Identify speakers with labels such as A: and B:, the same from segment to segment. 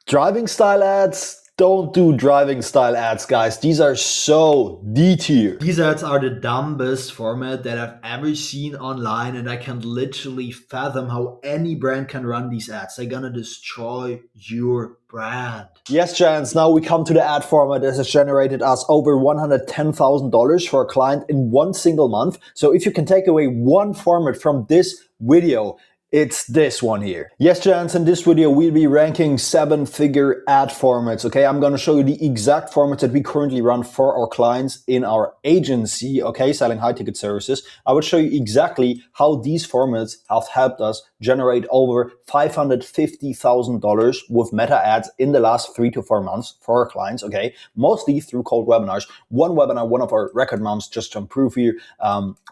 A: Driving style ads, don't do driving style ads, guys. These are so D tier.
B: These ads are the dumbest format that I've ever seen online, and I can literally fathom how any brand can run these ads. They're gonna destroy your brand.
A: Yes, Chance, now we come to the ad format that has generated us over $110,000 for a client in one single month. So if you can take away one format from this video, it's this one here. Yes, Chance, in this video, we'll be ranking 7-figure ad formats, okay? I'm gonna show you the exact formats that we currently run for our clients in our agency, okay, selling high-ticket services. I will show you exactly how these formats have helped us generate over $550,000 with Meta ads in the last 3 to 4 months for our clients, okay? Mostly through cold webinars. One webinar, one of our record months, just to improve here,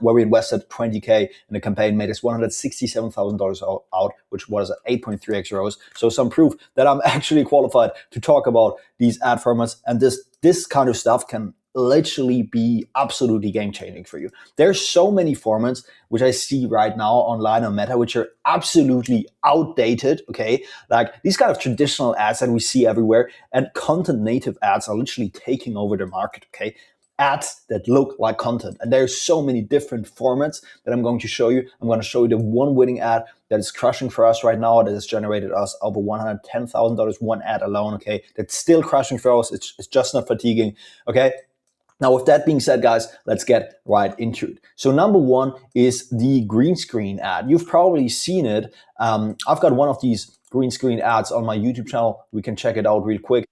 A: where we invested 20K in a campaign, made us $167,000 out, which was 8.3x ROAS. So some proof that I'm actually qualified to talk about these ad formats, and this kind of stuff can literally be absolutely game changing for you. There's so many formats which I see right now online on Meta which are absolutely outdated, okay? Like these kind of traditional ads that we see everywhere, and content native ads are literally taking over the market, okay? Ads that look like content. And there's so many different formats that I'm going to show you. I'm going to show you the one winning ad that is crushing for us right now, that has generated us over $110,000, one ad alone, okay? That's still crushing for us. It's just not fatiguing, okay? Now, with that being said, guys, let's get right into it. So number one is the green screen ad. You've probably seen it. I've got one of these green screen ads on my YouTube channel. We can check it out real quick.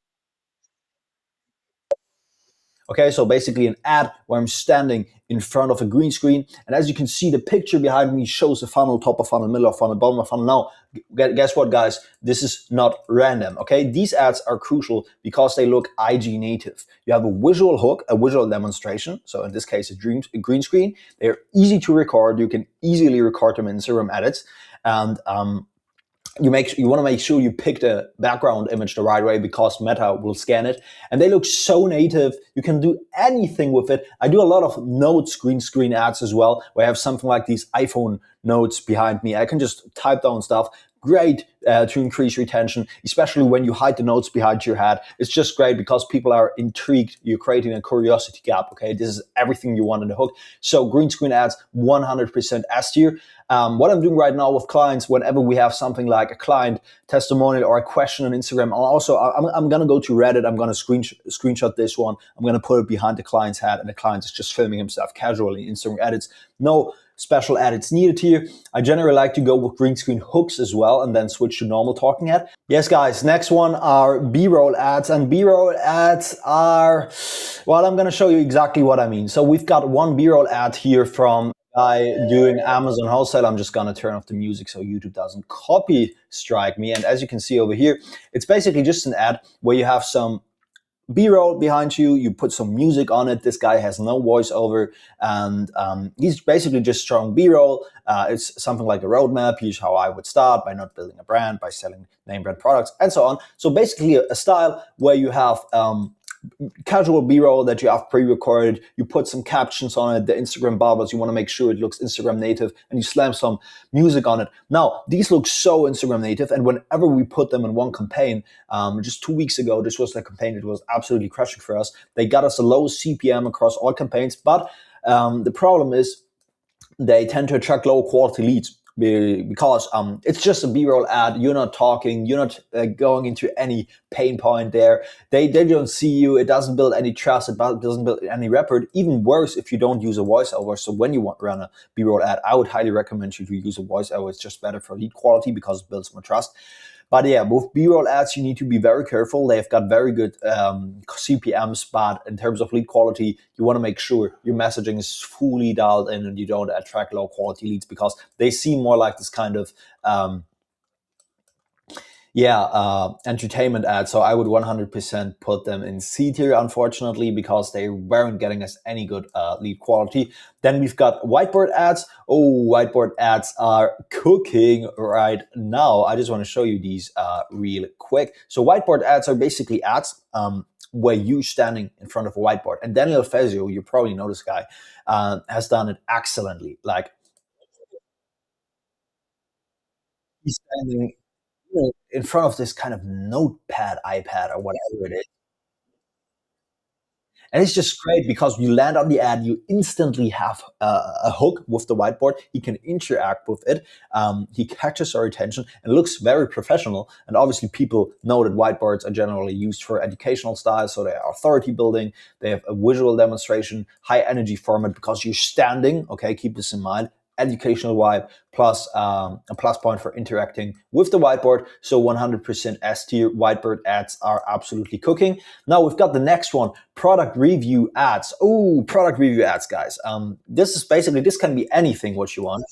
A: Okay, so basically an ad where I'm standing in front of a green screen. And as you can see, the picture behind me shows a funnel, top of funnel, middle of funnel, bottom of funnel. Now, guess what, guys? This is not random, okay? These ads are crucial because they look IG native. You have a visual hook, a visual demonstration. So in this case, a green screen. They're easy to record. You can easily record them in Instagram edits. And you want to make sure you pick the background image the right way because Meta will scan it, and they look so native. You can do anything with it. I do a lot of notes green screen ads as well, where I have something like these iPhone notes behind me. I can just type down stuff. Great to increase retention, especially when you hide the notes behind your head. It's just great because people are intrigued. You're creating a curiosity gap, okay? This is everything you want in the hook. So green screen ads, 100% S tier. What I'm doing right now with clients, whenever we have something like a client testimonial or a question on Instagram, I'm going to go to Reddit. I'm going to screenshot this one. I'm going to put it behind the client's head, and the client is just filming himself casually in Instagram edits. No special edits needed here. I generally like to go with green screen hooks as well and then switch to normal talking ad. Yes, guys, next one are B-roll ads, and B-roll ads are, well, I'm going to show you exactly what I mean. So we've got one B-roll ad here from guy doing Amazon wholesale. I'm just gonna turn off the music so YouTube doesn't copy strike me. And as you can see over here, it's basically just an ad where you have some B-roll behind you, you put some music on it. This guy has no voiceover, and he's basically just showing B-roll. It's something like a roadmap. Here's how I would start: by not building a brand, by selling name brand products, and so on. So basically a style where you have casual B-roll that you have pre-recorded, you put some captions on it, the Instagram bubbles, you want to make sure it looks Instagram native, and you slam some music on it. Now, these look so Instagram native, and whenever we put them in one campaign, just 2 weeks ago, this was the campaign that was absolutely crushing for us. They got us the lowest CPM across all campaigns, but the problem is they tend to attract low quality leads because it's just a B-roll ad. You're not talking, you're not going into any pain point there. They don't see you. It doesn't build any trust. It doesn't build any rapport. Even worse if you don't use a voiceover. So when you want to run a B-roll ad, I would highly recommend you to use a voiceover. It's just better for lead quality because it builds more trust. But yeah, with B-roll ads, you need to be very careful. They've got very good CPMs, but in terms of lead quality, you want to make sure your messaging is fully dialed in and you don't attract low quality leads because they seem more like this kind of entertainment ads. So I would 100% put them in C tier, unfortunately, because they weren't getting us any good lead quality. Then we've got whiteboard ads. Oh, whiteboard ads are cooking right now. I just want to show you these real quick. So whiteboard ads are basically ads where you're standing in front of a whiteboard. And Daniel Fazio, you probably know this guy, has done it excellently. Like he's standing in front of this kind of notepad, iPad, or whatever it is. And it's just great because you land on the ad, you instantly have a hook with the whiteboard. He can interact with it. He catches our attention and looks very professional. And obviously, people know that whiteboards are generally used for educational styles, so they are authority building. They have a visual demonstration, high energy format because you're standing. Okay, keep this in mind. Educational vibe plus a plus point for interacting with the whiteboard. So 100% S tier whiteboard ads are absolutely cooking. Now we've got the next one, product review ads. Oh, product review ads, guys. This is basically, this can be anything what you want.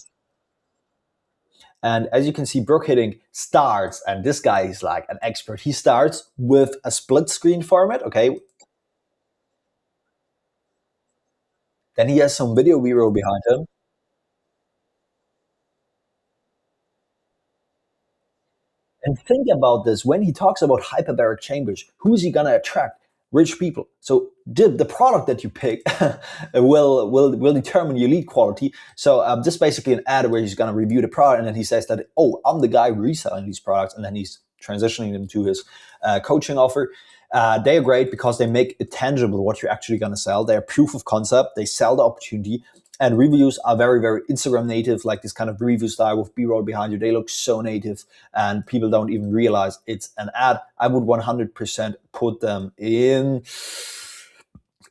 A: And as you can see, Brooke Hitting starts, and this guy is like an expert. He starts with a split screen format. Okay. Then he has some video B-roll behind him. And think about this, when he talks about hyperbaric chambers, who is he going to attract? Rich people. So the product that you pick will determine your lead quality. So this is basically an ad where he's going to review the product, and then he says that, oh, I'm the guy reselling these products, and then he's transitioning them to his coaching offer. They are great because they make it tangible what you're actually going to sell. They are proof of concept. They sell the opportunity. And reviews are very, very Instagram native, like this kind of review style with B-roll behind you. They look so native, and people don't even realize it's an ad. I would 100% put them in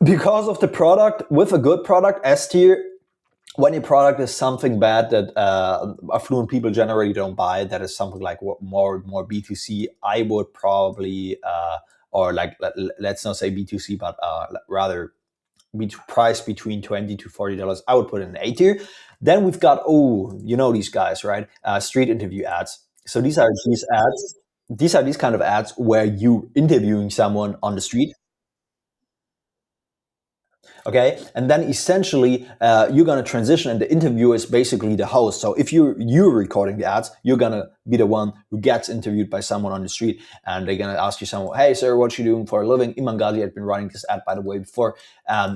A: because of the product. With a good product, S tier. When your product is something bad that affluent people generally don't buy, that is something like more B2C, I would probably, or like, let's not say B2C, but rather price between $20 to $40, I would put in an A tier. Then we've got, oh, you know these guys, right? Street interview ads. So these are these ads. These are these kind of ads where you interviewing someone on the street. Okay, and then essentially you're gonna transition, and the interviewer is basically the host. So if you're recording the ads, you're gonna be the one who gets interviewed by someone on the street, and they're gonna ask you someone, hey sir, what you doing for a living? Iman Ghazi had been running this ad, by the way, before.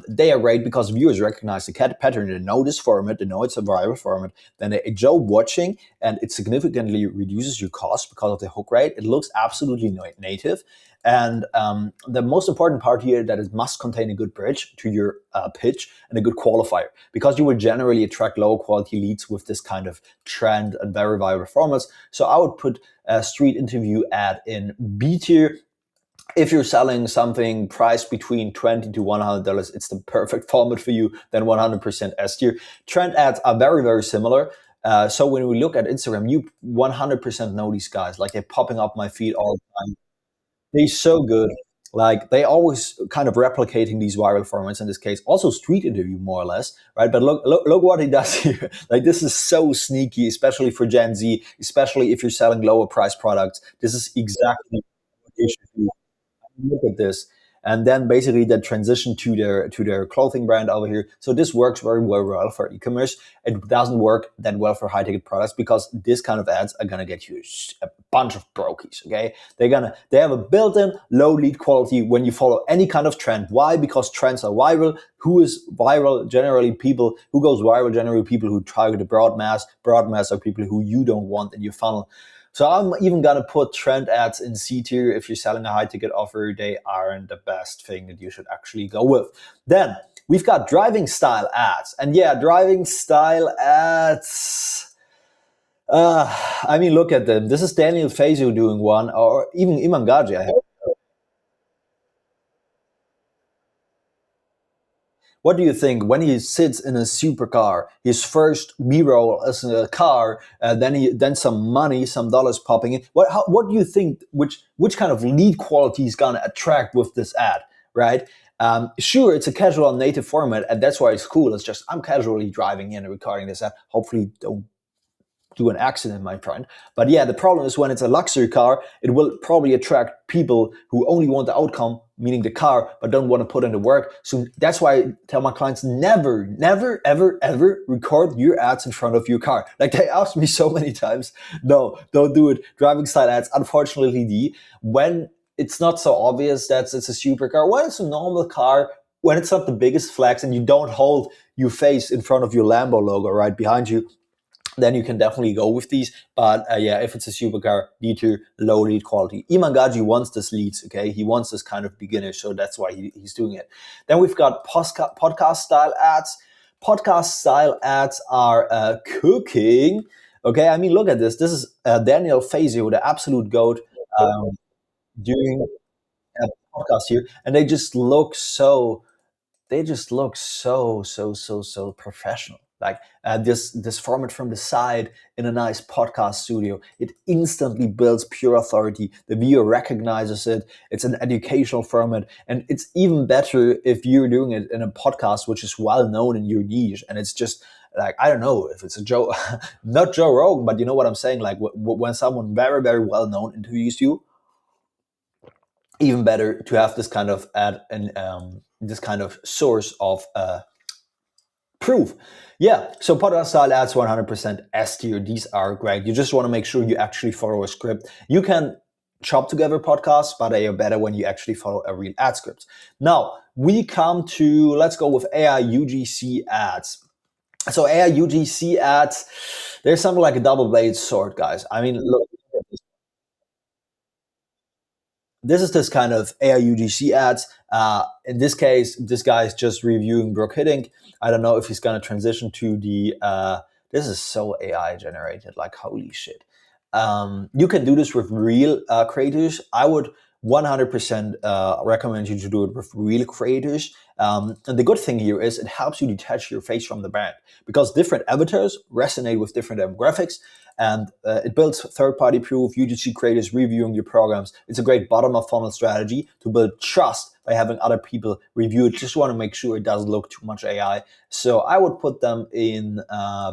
A: They are great because viewers recognize the pattern, they know this format, they know it's a viral format, then they enjoy watching, and it significantly reduces your cost because of the hook rate. It looks absolutely native. And the most important part here, that it must contain a good bridge to your pitch and a good qualifier, because you will generally attract low quality leads with this kind of trend and very viral formats. So I would put a street interview ad in B tier. If you're selling something priced between $20 to $100, it's the perfect format for you. Then 100% S tier. Trend ads are very, very similar. So when we look at Instagram, you 100% know these guys. Like, they're popping up my feed all the time. They're so good. Like, they always kind of replicating these viral formats, in this case also street interview, more or less, right? But look what he does here. Like, this is so sneaky, especially for Gen Z, especially if you're selling lower price products. This is exactly what you should do. Look at this. And then basically that transition to their clothing brand over here. So this works very well for e-commerce. It doesn't work that well for high ticket products, because this kind of ads are gonna get you a bunch of brokies. Okay, they have a built-in low lead quality when you follow any kind of trend. Why? Because trends are viral. Who is viral? Generally people who goes viral. Generally people who target the broad mass. Broad mass are people who you don't want in your funnel. So I'm even gonna put trend ads in C tier. If you're selling a high ticket offer, they aren't the best thing that you should actually go with. Then we've got driving style ads. And yeah, driving style ads. I mean, look at them. This is Daniel Faisal doing one, or even Iman Ghazi. What do you think when he sits in a supercar? His first B-roll is in a car, then some money, some dollars popping in. What do you think? Which kind of lead quality is gonna attract with this ad, right? Sure, it's a casual native format, and that's why it's cool. It's just, I'm casually driving in and recording this ad. Hopefully, don't do an accident, my friend. But yeah, the problem is when it's a luxury car, it will probably attract people who only want the outcome, meaning the car, but don't want to put in the work. So that's why I tell my clients, never, ever, ever record your ads in front of your car. Like, they asked me so many times, no, don't do it. Driving style ads, unfortunately, when it's not so obvious that it's a supercar, when it's a normal car, when it's not the biggest flex, and you don't hold your face in front of your Lambo logo right behind you, then you can definitely go with these. But yeah, if it's a supercar, D tier, low lead quality. Iman Gadzhi wants this leads, okay? He wants this kind of beginner, so that's why he's doing it. Then we've got podcast style ads. Podcast style ads are cooking. Okay, I mean, look at this. This is Daniel Fazio, the absolute goat, doing a podcast here, and they just look so professional. Like this format from the side in a nice podcast studio, it instantly builds pure authority. The viewer recognizes it. It's an educational format, and it's even better if you're doing it in a podcast which is well known in your niche. And it's just like, I don't know if it's a Joe, not Joe Rogan, but you know what I'm saying. Like when someone very well known interviews you, even better to have this kind of ad and this kind of source of proof. Yeah, so podcast style ads 100% S tier. These are great. You just want to make sure you actually follow a script. You can chop together podcasts, but they are better when you actually follow a real ad script. Now, we come to, let's go with AI UGC ads. So AI UGC ads, there's something like a double-bladed sword, guys. I mean, look, this is this kind of AI UGC ads. In this case, this guy is just reviewing Brooke Hiddink. I don't know if he's going to transition to the. This is so AI generated, like holy shit. You can do this with real creators. I would 100% recommend you to do it with real creators. And the good thing here is it helps you detach your face from the brand because different avatars resonate with different demographics. And it builds third-party proof, UGC creators reviewing your programs. It's a great bottom-up funnel strategy to build trust by having other people review it. Just want to make sure it doesn't look too much AI. So I would put them in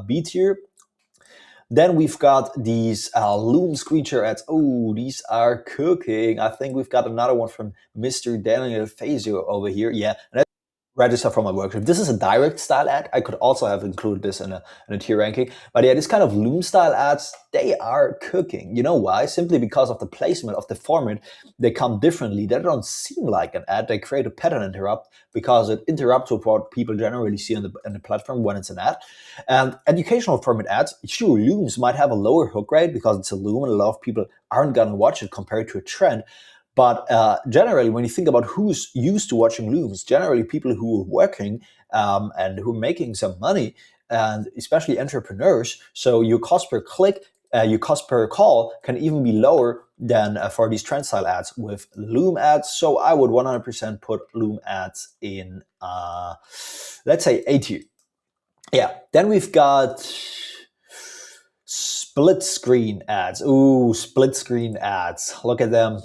A: B tier. Then we've got these Loom screenshot ads. Oh, these are cooking. I think we've got another one from Mr. Daniel Fazio over here. Yeah, and register for my workshop. This is a direct style ad. I could also have included this in a tier ranking. But yeah, this kind of Loom style ads, they are cooking. You know why? Simply because of the placement of the format. They come differently. They don't seem like an ad. They create a pattern interrupt because it interrupts with what people generally see on the platform when it's an ad. And educational format ads, sure, Looms might have a lower hook rate because it's a Loom and a lot of people aren't going to watch it compared to a trend. But generally, when you think about who's used to watching Looms, generally people who are working and who are making some money, and especially entrepreneurs. So your cost per click, your cost per call can even be lower than for these trend style ads with Loom ads. So I would 100% put Loom ads in, let's say, A tier. Yeah, then we've got split screen ads. Ooh, split screen ads. Look at them.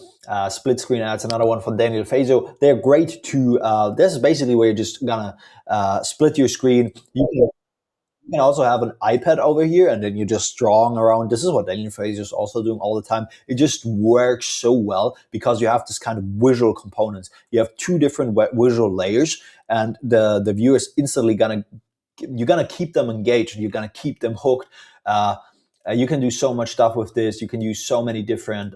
A: Split screen ads, another one from Daniel Fazio. They're great to, this is basically where you're just gonna split your screen. You can also have an iPad over here and then you're just drawing around. This is what Daniel Fazio is also doing all the time. It just works so well because you have this kind of visual components. You have two different visual layers and the viewer is instantly you're gonna keep them engaged. You're gonna keep them hooked. You can do so much stuff with this. You can use so many different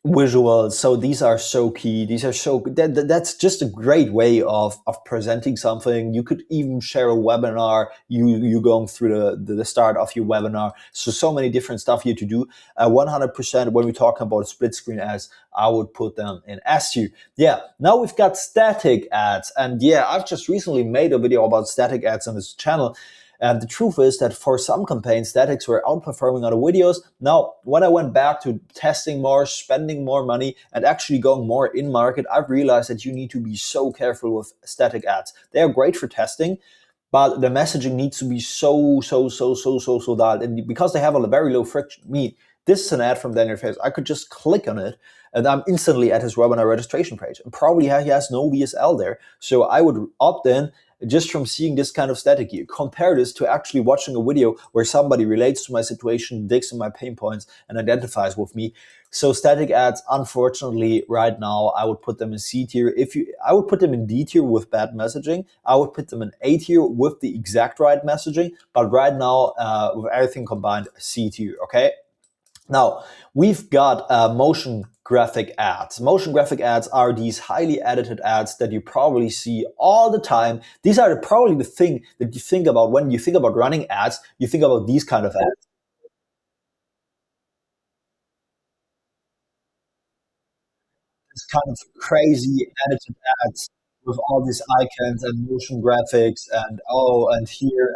A: visuals. So these are so key. These are so that's just a great way of presenting something. You could even share a webinar. You going through the start of your webinar. So many different stuff here to do. 100% when we talk about split screen ads, I would put them in S tier. Yeah. Now we've got static ads, and yeah, I've just recently made a video about static ads on this channel. And the truth is that for some campaigns, statics were outperforming other videos. Now, when I went back to testing more, spending more money, and actually going more in market, I've realized that you need to be so careful with static ads. They are great for testing, but the messaging needs to be so dialed. And because they have a very low friction, this is an ad from Daniel Fazio. I could just click on it and I'm instantly at his webinar registration page. And probably he has no VSL there. So I would opt in just from seeing this kind of static here. Compare this to actually watching a video where somebody relates to my situation, digs in my pain points, and identifies with me. So static ads, unfortunately, right now, I would put them in C tier. I would put them in D tier with bad messaging. I would put them in A tier with the exact right messaging. But right now, with everything combined, C tier, okay? Now, we've got motion graphic ads. Motion graphic ads are these highly edited ads that you probably see all the time. These are probably the thing that you think about when you think about running ads. You think about these kind of ads. This kind of crazy edited ads with all these icons and motion graphics and oh and here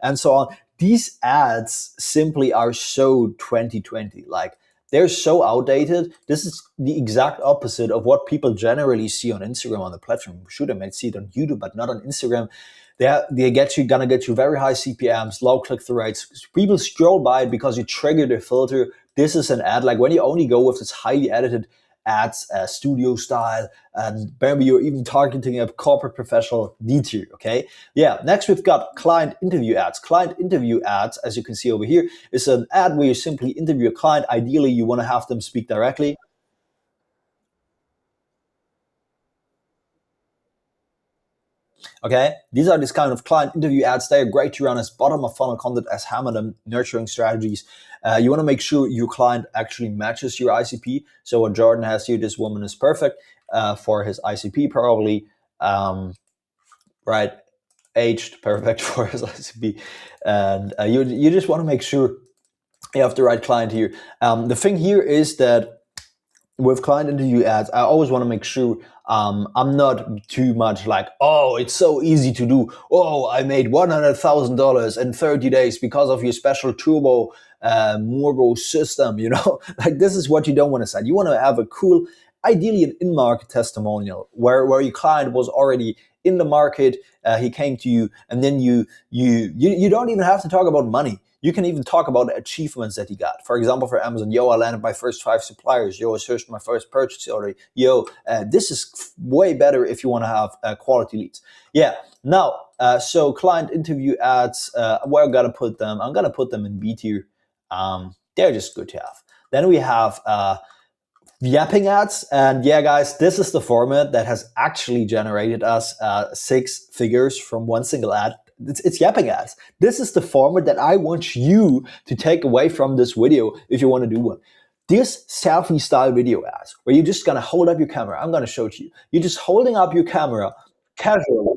A: and so on. These ads simply are so 2020. Like they're so outdated. This is the exact opposite of what people generally see on Instagram on the platform. Sure, they might see it on YouTube, but not on Instagram. They get you gonna get you very high CPMs, low click through rates. People scroll by it because you trigger the filter. This is an ad like when you only go with this highly edited ads, studio style, and maybe you're even targeting a corporate professional D-tier, okay? Yeah, next we've got client interview ads. Client interview ads, as you can see over here, is an ad where you simply interview a client. Ideally, you want to have them speak directly. Okay, these are these kind of client interview ads. They are great to run as bottom of funnel content, as hammer them, nurturing strategies. You want to make sure your client actually matches your ICP. So what Jordan has here, this woman is perfect for his ICP, probably right, aged, perfect for his ICP, and you just want to make sure you have the right client here. The thing here is that with client interview ads, I always want to make sure I'm not too much like, oh, it's so easy to do. Oh, I made $100,000 in 30 days because of your special turbo Morbo system. You know, like this is what you don't want to say. You want to have a cool, ideally an in-market testimonial where your client was already in the market. He came to you, and then you don't even have to talk about money. You can even talk about the achievements that he got. For example, for Amazon, yo, I landed my first 5 suppliers. Yo, I searched my first purchase order. Yo, this is way better if you want to have quality leads. Yeah. Now, so client interview ads, where I'm gonna put them? I'm gonna put them in B tier. They're just good to have. Then we have yapping ads, and yeah, guys, this is the format that has actually generated us 6 figures from one single ad. It's yapping ads. This is the format that I want you to take away from this video if you want to do one. This selfie style video ads, where you're just gonna hold up your camera. I'm gonna show it to you. You're just holding up your camera casually,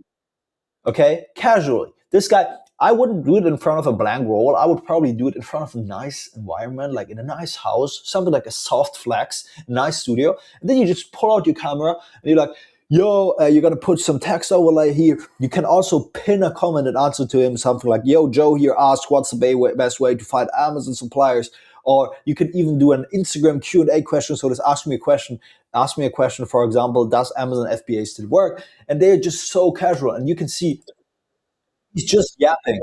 A: okay? Casually. This guy, I wouldn't do it in front of a blank wall. I would probably do it in front of a nice environment, like in a nice house, something like a soft flex, nice studio. And then you just pull out your camera and you're like, yo, you're gonna put some text overlay here. You can also pin a comment and answer to him, something like, yo, Joe here asked what's the best way to find Amazon suppliers. Or you can even do an Instagram Q&A question. So just ask me a question. Ask me a question, for example, does Amazon FBA still work? And they're just so casual. And you can see he's just yapping.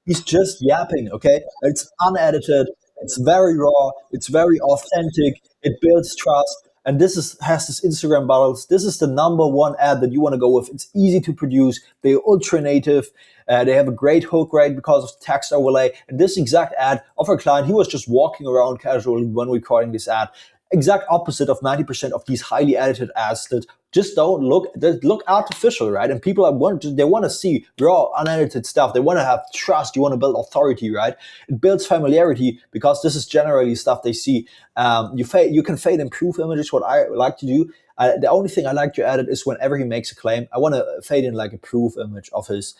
A: He's just yapping, okay? It's unedited, it's very raw, it's very authentic, it builds trust, and has this Instagram balance. This is the number one ad that you want to go with. It's easy to produce, they're ultra native, they have a great hook rate because of text overlay, and this exact ad of our client, he was just walking around casually when recording this ad. Exact opposite of 90% of these highly edited ads that just don't look, they look artificial, right? And people they want to see raw, unedited stuff. They want to have trust. You want to build authority, right? It builds familiarity because this is generally stuff they see. You can fade and proof images. What I like to do. The only thing I like to edit is whenever he makes a claim, I want to fade in like a proof image of his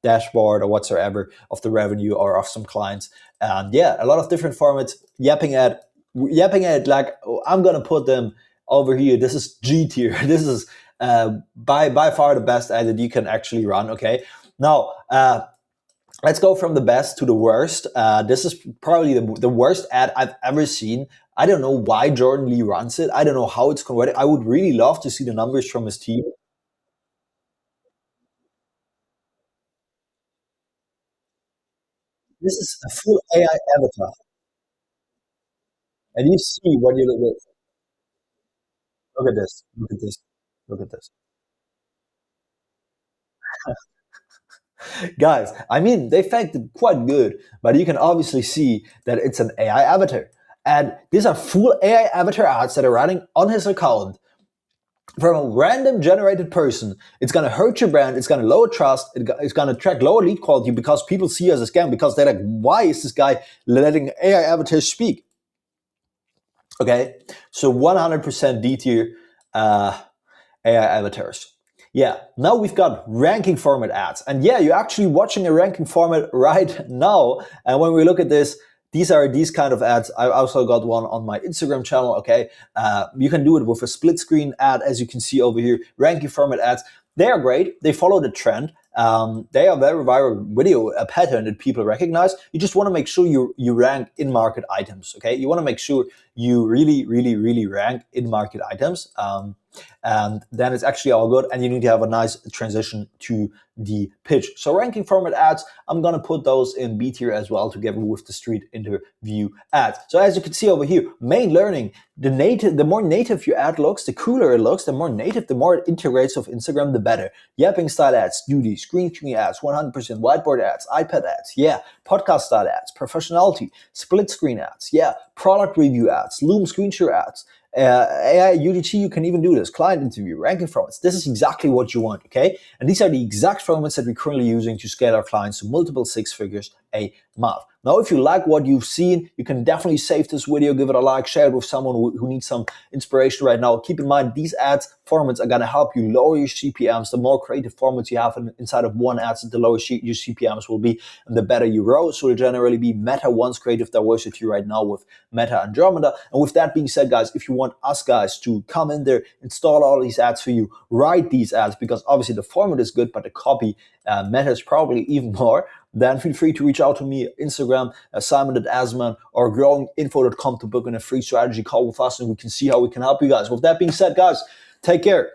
A: dashboard or whatsoever of the revenue or of some clients. And yeah, a lot of different formats. Yapping at like, oh, I'm gonna put them over here. This is G tier. This is by far the best ad that you can actually run. Okay, now let's go from the best to the worst. This is probably the worst ad I've ever seen. I don't know why Jordan Lee runs it. I don't know how it's converted. I would really love to see the numbers from his team. This is a full AI avatar, and you see what you look at. Look at this. Look at this. Look at this. Guys, I mean, they faked it quite good, but you can obviously see that it's an AI avatar. And these are full AI avatar ads that are running on his account from a random generated person. It's going to hurt your brand. It's going to lower trust. It's going to attract lower lead quality because people see you as a scam because they're like, why is this guy letting AI avatars speak? Okay, so 100% D tier AI avatars. Yeah, now we've got ranking format ads. And yeah, you're actually watching a ranking format right now. And when we look at this, these are these kind of ads. I also got one on my Instagram channel. Okay, you can do it with a split screen ad, as you can see over here. Ranking format ads, they are great. They follow the trend. They are very viral video pattern that people recognize. You just want to make sure you rank in market items. Okay, you want to make sure you really rank in market items. And then it's actually all good, and you need to have a nice transition to the pitch. So ranking format ads, I'm gonna put those in B tier as well, together with the street interview ads. So as you can see over here, main learning, the more native your ad looks, the cooler it looks, the more native, the more it integrates with Instagram, the better. Yapping style ads, duty, screen ads, 100% whiteboard ads, iPad ads, yeah, podcast style ads, professionality, split screen ads, yeah, product review ads, Loom screen share ads, AI, UGC, you can even do this. Client interview, ranking formats. This is exactly what you want, okay? And these are the exact formats that we're currently using to scale our clients to multiple six figures a month. Now, if you like what you've seen, you can definitely save this video, give it a like, share it with someone who needs some inspiration right now. Keep in mind, these ads formats are going to help you lower your CPMs. The more creative formats you have inside of one ad, the lower your CPMs will be, and the better you grow. So it'll generally be Meta wants creative diversity right now with Meta Andromeda. And with that being said, guys, if you want us guys to come in there, install all these ads for you, write these ads, because obviously the format is good, but the copy matters probably even more, then feel free to reach out to me, Instagram, Simon.Asman, or growinginfo.com to book in a free strategy call with us, and we can see how we can help you guys. With that being said, guys, take care.